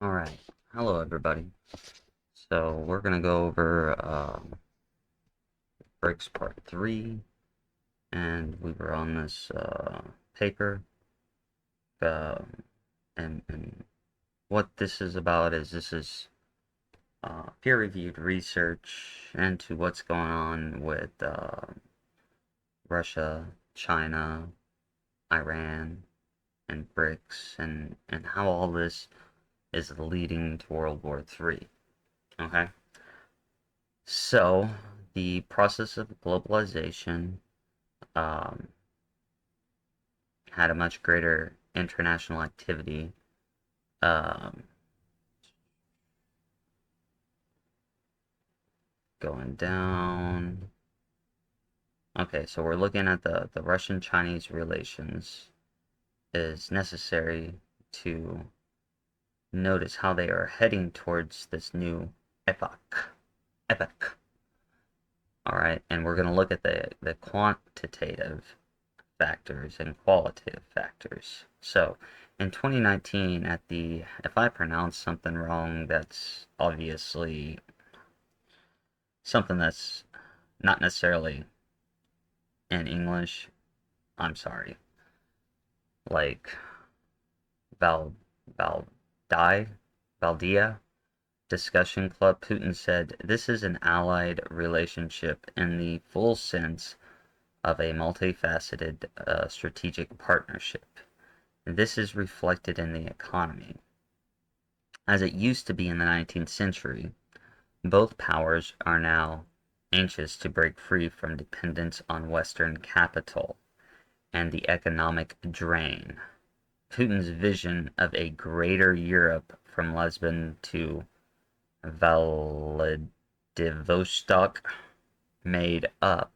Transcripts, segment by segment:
Alright, hello everybody. So we're gonna go over Brics Part 3, and we were on this paper, um, and what this is about is this is peer-reviewed research into what's going on with Russia, China, Iran, and Brics, and how all this is leading to World War III. Okay? So, the process of globalization um, had a much greater international activity. Um, Going down. Okay, so we're looking at the Russian-Chinese relations. It is necessary to notice how they are heading towards this new epoch. Epoch. All right, and we're going to look at the quantitative factors and qualitative factors. So, in 2019, if I pronounce something wrong, that's obviously something that's not necessarily in English. I'm sorry. Like Val Valdai Valdia Discussion Club, Putin said, "This is an allied relationship in the full sense of a multifaceted strategic partnership. This is reflected in the economy. As it used to be in the 19th century, both powers are now anxious to break free from dependence on Western capital and the economic drain. Putin's vision of a greater Europe from Lisbon to Vladivostok, made up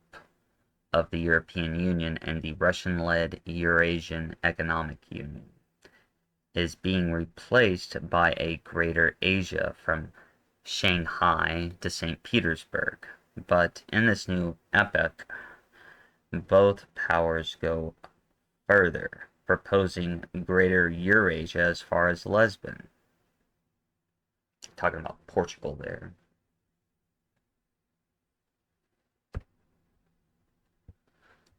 of the European Union and the Russian-led Eurasian Economic Union, is being replaced by a greater Asia from Shanghai to St. Petersburg. But in this new epoch, both powers go further, proposing greater Eurasia as far as Lisbon. Talking about Portugal there.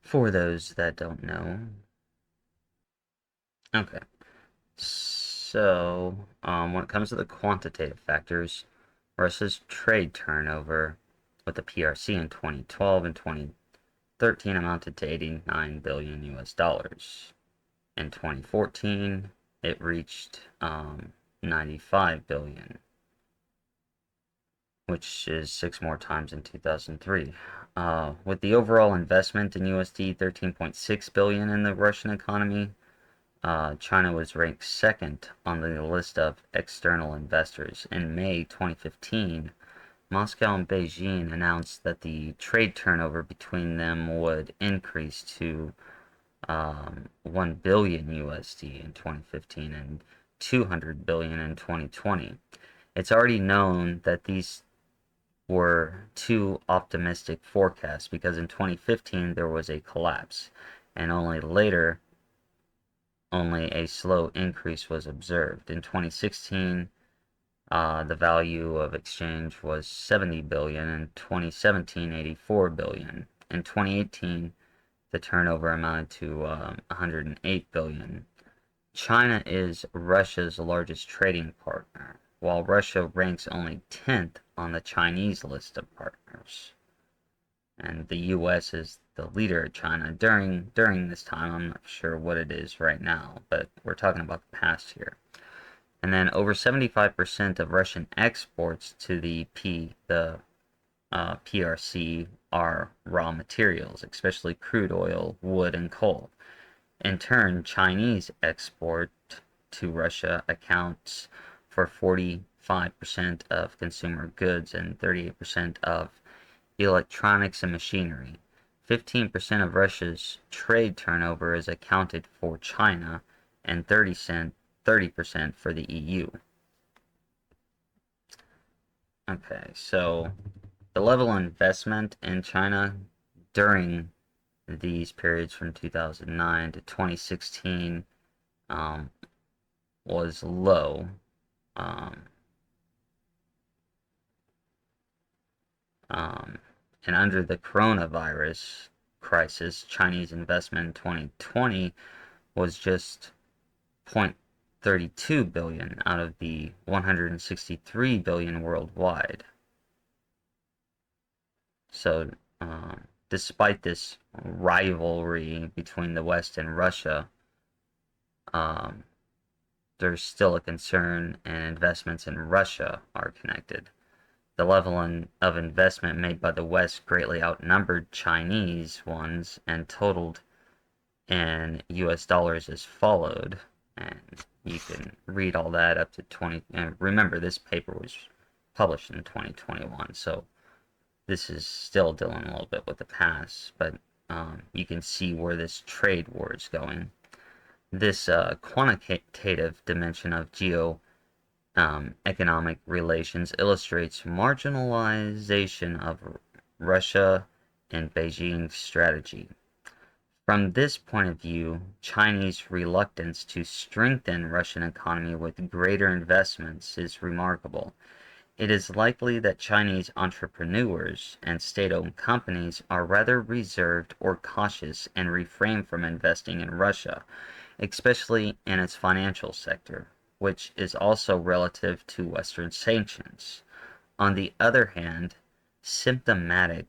For those that don't know. Okay. So, when it comes to the quantitative factors, Russia's trade turnover with the PRC in 2012 and 2013 amounted to 89 billion US dollars. In 2014, it reached 95 billion, which is six more times in 2003. With the overall investment in USD 13.6 billion in the Russian economy, China was ranked second on the list of external investors. In May 2015, Moscow and Beijing announced that the trade turnover between them would increase to 1 billion USD in 2015 and 200 billion in 2020. It's already known that these were too optimistic forecasts because in 2015 there was a collapse, and only a slow increase was observed. In 2016, the value of exchange was 70 billion. In 2017, 84 billion. In 2018, the turnover amounted to 108 billion. China is Russia's largest trading partner, while Russia ranks only 10th on the Chinese list of partners. And the US is the leader of China during this time. I'm not sure what it is right now, but we're talking about the past here. And then over 75% of Russian exports to the PRC are raw materials, especially crude oil, wood, and coal. In turn, Chinese export to Russia accounts for 45% of consumer goods and 38% of electronics and machinery. 15% of Russia's trade turnover is accounted for China and 30% for the EU. Okay, so the level of investment in China during these periods from 2009 to 2016 um, was low, Um, um, and under the coronavirus crisis, Chinese investment in 2020 was just 0.32 billion out of the 163 billion worldwide. So, despite this rivalry between the West and Russia, um, there's still a concern, and investments in Russia are connected. The level of investment made by the West greatly outnumbered Chinese ones and totaled in US dollars as followed. And you can read all that up to 20. And remember, this paper was published in 2021, so this is still dealing a little bit with the past, but you can see where this trade war is going. This quantitative dimension of economic relations illustrates marginalization of Russia and Beijing's strategy. From this point of view, Chinese reluctance to strengthen Russian economy with greater investments is remarkable. It is likely that Chinese entrepreneurs and state-owned companies are rather reserved or cautious and refrain from investing in Russia, especially in its financial sector, which is also relative to Western sanctions. On the other hand, symptomatic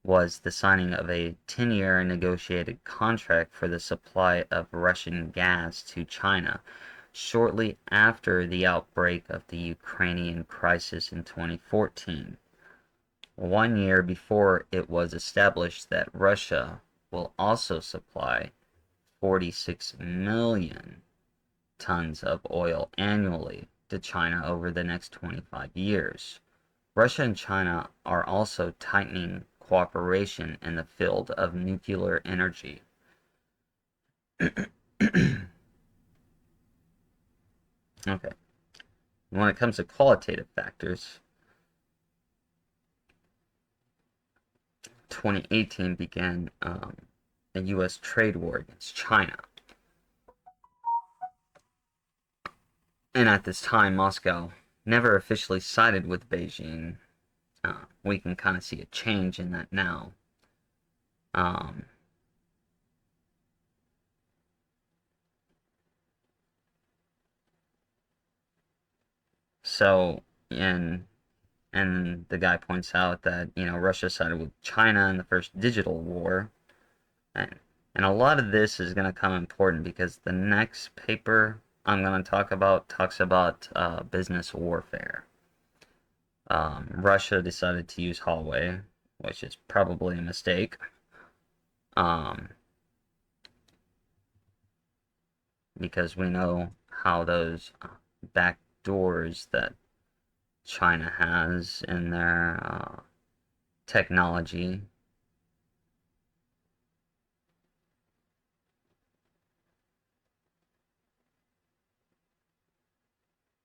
was the signing of a 10-year negotiated contract for the supply of Russian gas to China shortly after the outbreak of the Ukrainian crisis in 2014, 1 year before it was established that Russia will also supply 46 million tons of oil annually to China over the next 25 years. Russia and China are also tightening cooperation in the field of nuclear energy. Okay. When it comes to qualitative factors, 2018 began a U.S. trade war against China. And at this time, Moscow never officially sided with Beijing. We can kind of see a change in that now. So, and the guy points out that, Russia sided with China in the first digital war. And a lot of this is going to come important because the next paper I'm going to talk about talks about business warfare. Russia decided to use Huawei, which is probably a mistake. Because we know how those back doors that China has in their technology.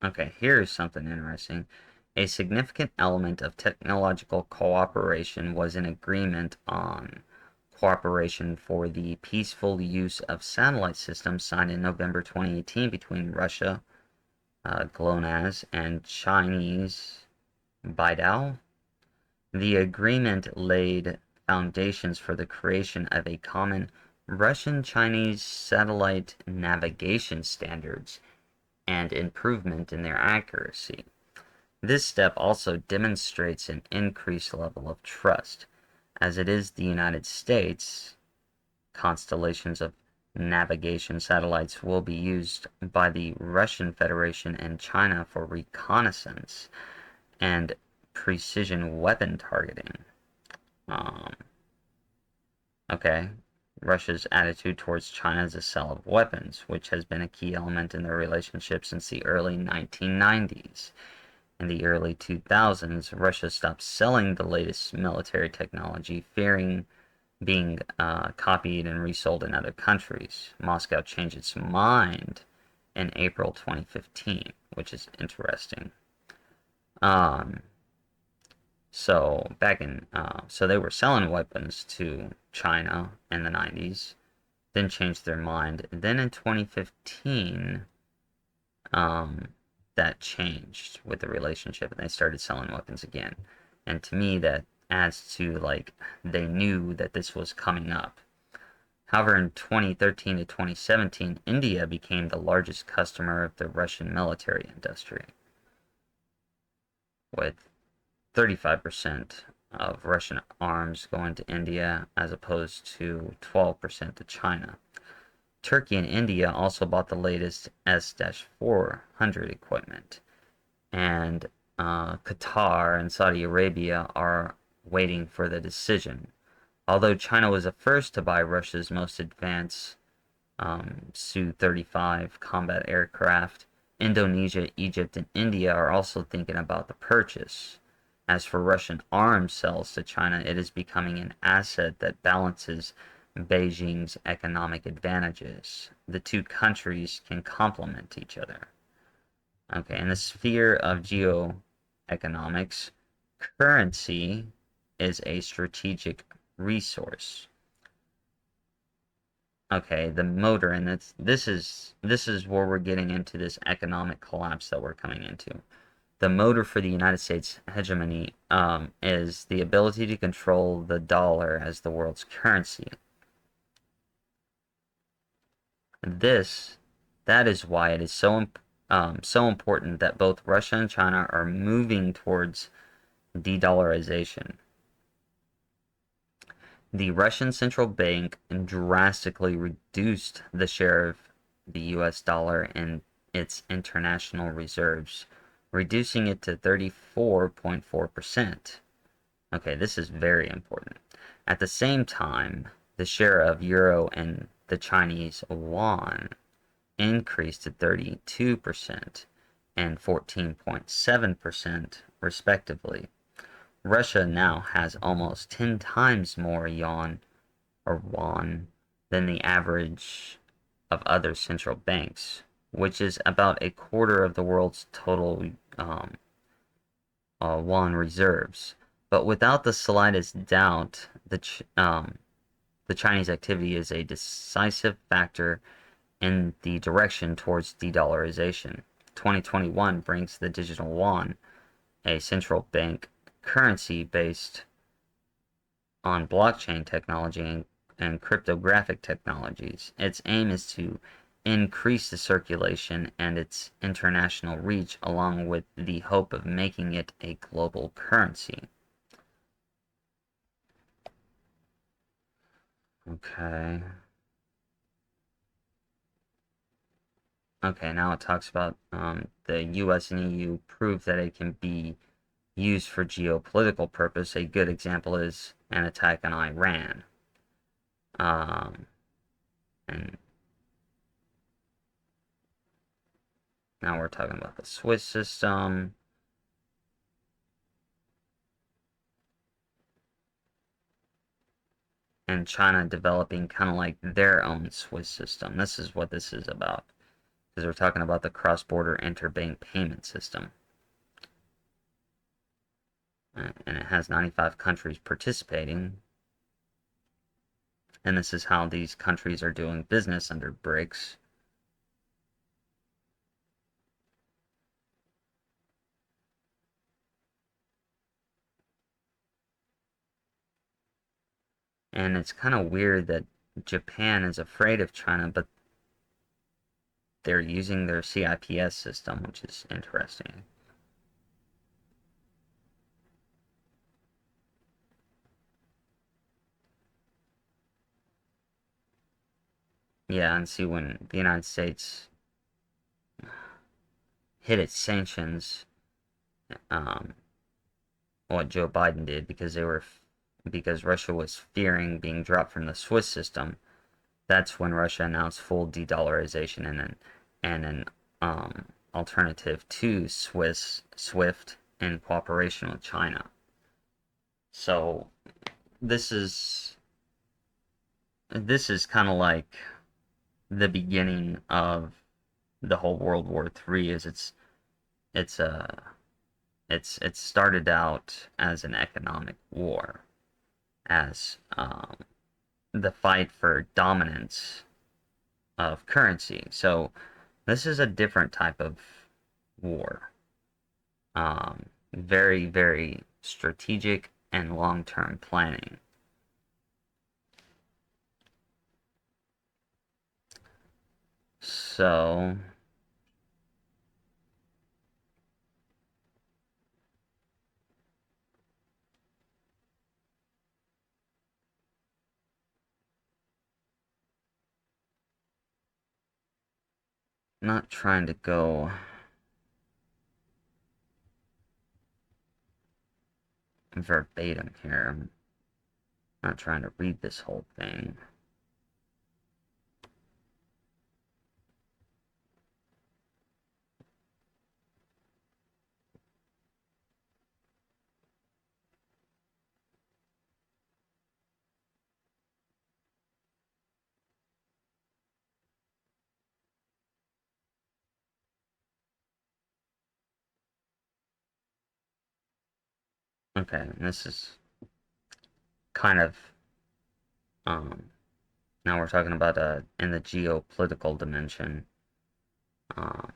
Okay, here's something interesting. A significant element of technological cooperation was an agreement on cooperation for the peaceful use of satellite systems signed in November 2018 between Russia, GLONASS, and Chinese Baidao. The agreement laid foundations for the creation of a common Russian-Chinese satellite navigation standards and improvement in their accuracy. This step also demonstrates an increased level of trust, as it is the United States. Constellations of navigation satellites will be used by the Russian Federation and China for reconnaissance and precision weapon targeting. Okay, Russia's attitude towards China is a sale of weapons, which has been a key element in their relationship since the early 1990s. In the early 2000s, Russia stopped selling the latest military technology, fearing being copied and resold in other countries. Moscow changed its mind in April 2015, which is interesting. So they were selling weapons to China in the 90s, then changed their mind. Then in 2015, that changed with the relationship and they started selling weapons again. And to me, that adds to like they knew that this was coming up. However, in 2013 to 2017, India became the largest customer of the Russian military industry, with 35% of Russian arms going to India as opposed to 12% to China. Turkey and India also bought the latest S-400 equipment, and Qatar and Saudi Arabia are waiting for the decision. Although China was the first to buy Russia's most advanced Su-35 combat aircraft, Indonesia, Egypt, and India are also thinking about the purchase. As for Russian arms sales to China, it is becoming an asset that balances Beijing's economic advantages. The two countries can complement each other. Okay, in the sphere of geoeconomics, currency is a strategic resource. Okay, the motor, and this is where we're getting into this economic collapse that we're coming into. The motor for the United States hegemony is the ability to control the dollar as the world's currency. That is why it is so important that both Russia and China are moving towards de-dollarization. The Russian central bank drastically reduced the share of the US dollar in its international reserves, reducing it to 34.4%. Okay, this is very important. At the same time, the share of euro and the Chinese yuan increased to 32% and 14.7% respectively. Russia now has almost 10 times more yuan or won than the average of other central banks, which is about a quarter of the world's total won reserves. But without the slightest doubt, the Chinese activity is a decisive factor in the direction towards de-dollarization. 2021 brings the digital yuan, a central bank currency based on blockchain technology and cryptographic technologies. Its aim is to increase the circulation and its international reach, along with the hope of making it a global currency. Okay. Okay, now it talks about the US and EU prove that it can be used for geopolitical purpose. A good example is an attack on Iran. And now we're talking about the Swiss system. And China developing kind of like their own Swiss system. This is what this is about. Because we're talking about the cross-border interbank payment system. And it has 95 countries participating. And this is how these countries are doing business under Brics. And it's kind of weird that Japan is afraid of China, but they're using their CIPS system, which is interesting. Yeah, and see when the United States hit its sanctions, what Joe Biden did because Russia was fearing being dropped from the Swiss system. That's when Russia announced full de-dollarization and an alternative to SWIFT in cooperation with China. So this is kind of like the beginning of the whole World War III. It's started out as an economic war, as the fight for dominance of currency. So this is a different type of war. Very, very strategic and long-term planning. So, not trying to go verbatim here. I'm not trying to read this whole thing. Okay, and this is kind of um, now we're talking about in the geopolitical dimension. Um,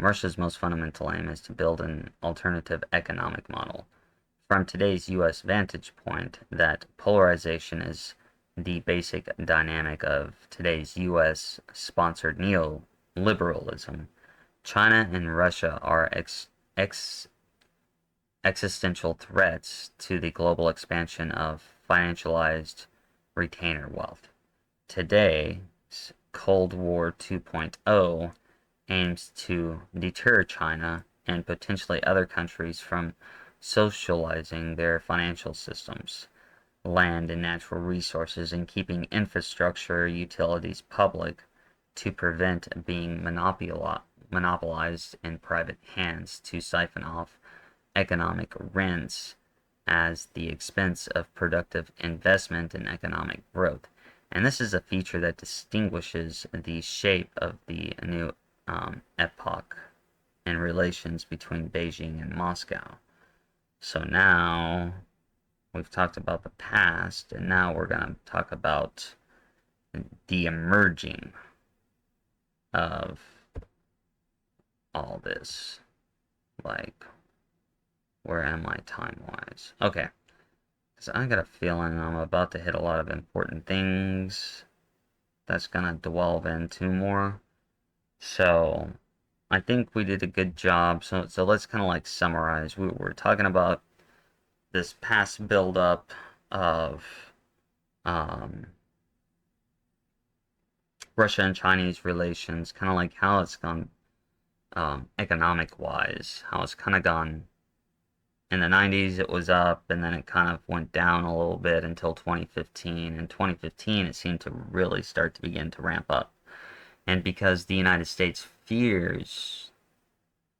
Russia's most fundamental aim is to build an alternative economic model. From today's U.S. vantage point, that polarization is the basic dynamic of today's U.S. sponsored neoliberalism. China and Russia are existential threats to the global expansion of financialized retainer wealth. Today's Cold War 2.0 aims to deter China and potentially other countries from socializing their financial systems, land and natural resources, and keeping infrastructure utilities public to prevent being monopolized in private hands to siphon off economic rents as the expense of productive investment and economic growth. And this is a feature that distinguishes the shape of the new epoch in relations between Beijing and Moscow. So now we've talked about the past, and now we're going to talk about the emerging of all this. Like, where am I time-wise? Okay. So I got a feeling I'm about to hit a lot of important things that's gonna delve into more. So I think we did a good job. So let's kind of like summarize. We're talking about this past buildup of um, Russia and Chinese relations, kind of like how it's gone economic wise, how it's kind of gone. In the 90s, it was up, and then it kind of went down a little bit until 2015. In 2015, it seemed to really start to begin to ramp up. And because the United States fears,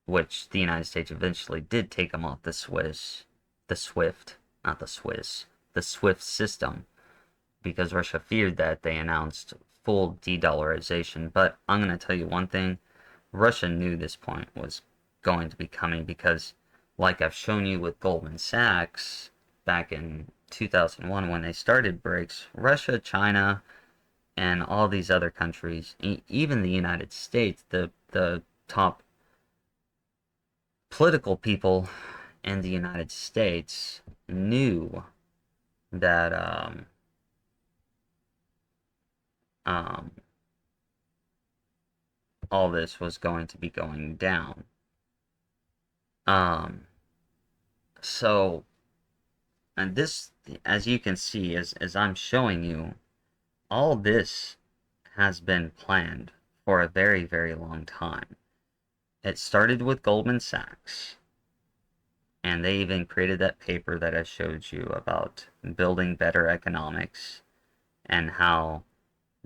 which the United States eventually did take them off the SWIFT, not the Swiss, the SWIFT system, because Russia feared that, they announced full de-dollarization. But I'm going to tell you one thing, Russia knew this point was going to be coming because, like I've shown you with Goldman Sachs back in 2001 when they started Brics, Russia, China, and all these other countries, even the United States, the top political people in the United States knew that um, all this was going to be going down. Um, so, and this, as you can see, as I'm showing you, all this has been planned for a very, very long time. It started with Goldman Sachs, and they even created that paper that I showed you about building better economics and how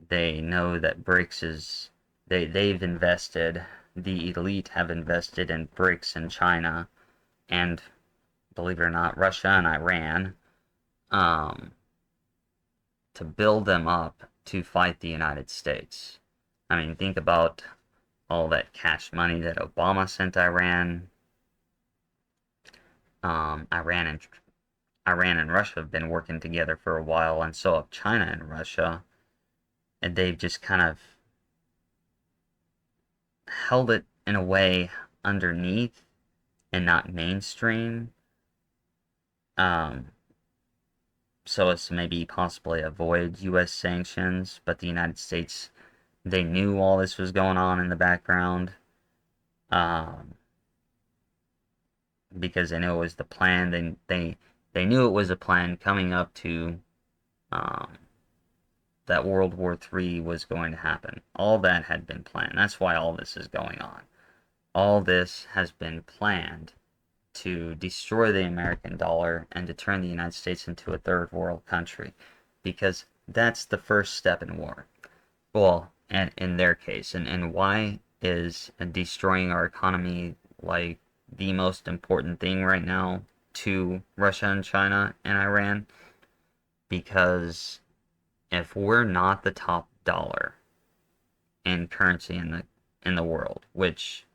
they know that Brics is they've invested, the elite have invested in Brics in China and, believe it or not, Russia and Iran, um, to build them up to fight the United States. I mean, think about all that cash money that Obama sent Iran. Um, Iran and Russia have been working together for a while, and so have China and Russia. and they've just kind of held it in a way underneath and not mainstream, um, so as to maybe possibly avoid U.S. sanctions. But the United States, they knew all this was going on in the background, um, because they knew it was the plan. They knew it was a plan coming up to, um, that World War III was going to happen. All that had been planned. That's why all this is going on. All this has been planned to destroy the American dollar and to turn the United States into a third world country, because that's the first step in war. Well, and in their case, and why is destroying our economy like the most important thing right now to Russia and China and Iran? Because if we're not the top dollar in currency in the world, which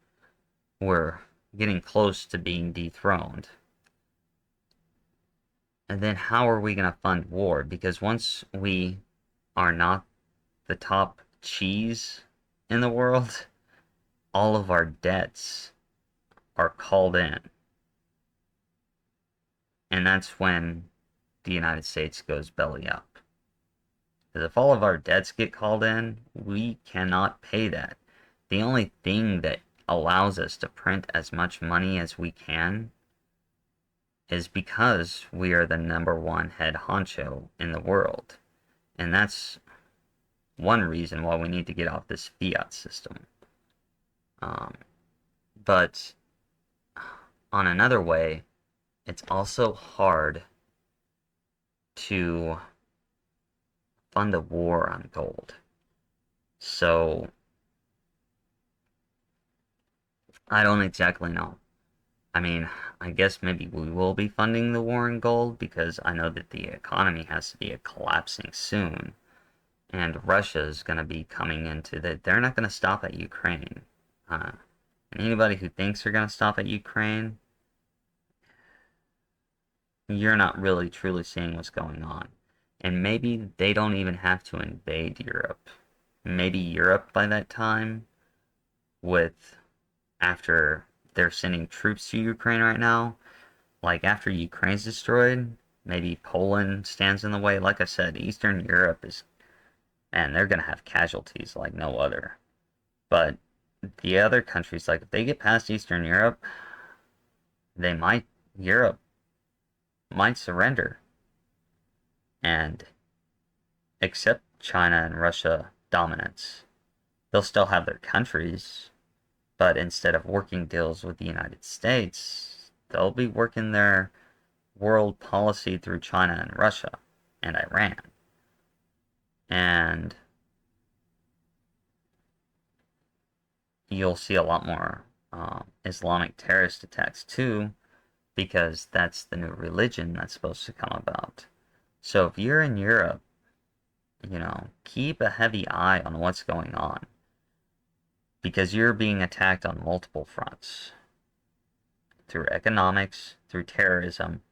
we're getting close to being dethroned, and then how are we going to fund war? Because once we are not the top cheese in the world, all of our debts are called in. And that's when the United States goes belly up. Because if all of our debts get called in, we cannot pay that. The only thing that allows us to print as much money as we can is because we are the #1 head honcho in the world. And that's one reason why we need to get off this fiat system. But on another way, it's also hard to fund a war on gold. So I don't exactly know. I mean, I guess maybe we will be funding the war in gold, because I know that the economy has to be collapsing soon. And Russia is going to be coming into that. They're not going to stop at Ukraine. And anybody who thinks they're going to stop at Ukraine, you're not really truly seeing what's going on. And maybe they don't even have to invade Europe. Maybe Europe by that time, with after they're sending troops to Ukraine right now, like after Ukraine's destroyed, maybe Poland stands in the way. Like I said, Eastern Europe is, and they're going to have casualties like no other. But the other countries, like if they get past Eastern Europe, Europe might surrender and accept China and Russia dominance. They'll still have their countries, but instead of working deals with the United States, they'll be working their world policy through China and Russia and Iran. And you'll see a lot more Islamic terrorist attacks too, because that's the new religion that's supposed to come about. So if you're in Europe, keep a heavy eye on what's going on, because you're being attacked on multiple fronts, through economics, through terrorism,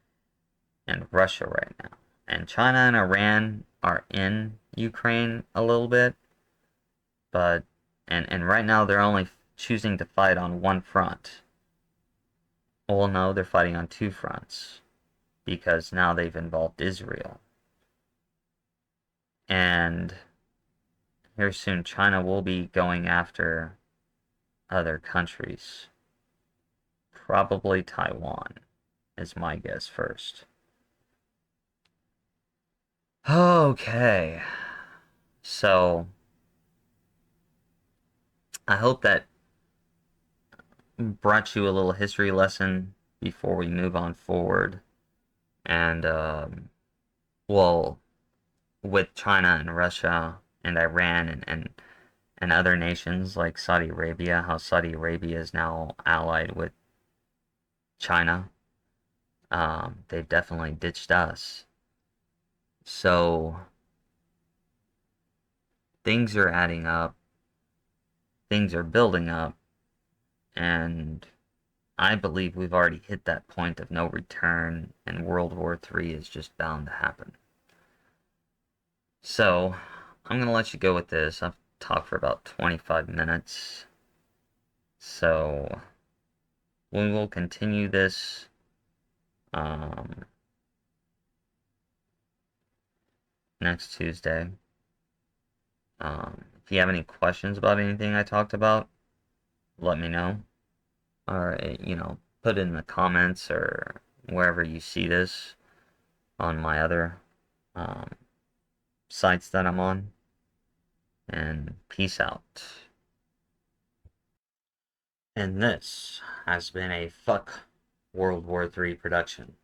and Russia right now. And China and Iran are in Ukraine a little bit, but and right now they're only choosing to fight on one front. Well, no, they're fighting on two fronts, because now they've involved Israel. And here soon, China will be going after other countries. Probably Taiwan is my guess first. Okay. So, I hope that brought you a little history lesson before we move on forward. And, well, with China and Russia and Iran and other nations like Saudi Arabia, how Saudi Arabia is now allied with China. They've definitely ditched us. So things are adding up, things are building up, and I believe we've already hit that point of no return, and World War III is just bound to happen. So, I'm gonna let you go with this. I've talked for about 25 minutes. So we will continue this um, next Tuesday. If you have any questions about anything I talked about, let me know. Or, put it in the comments or wherever you see this on my other um, sites that I'm on. And peace out. And this has been a Fuck World War III production.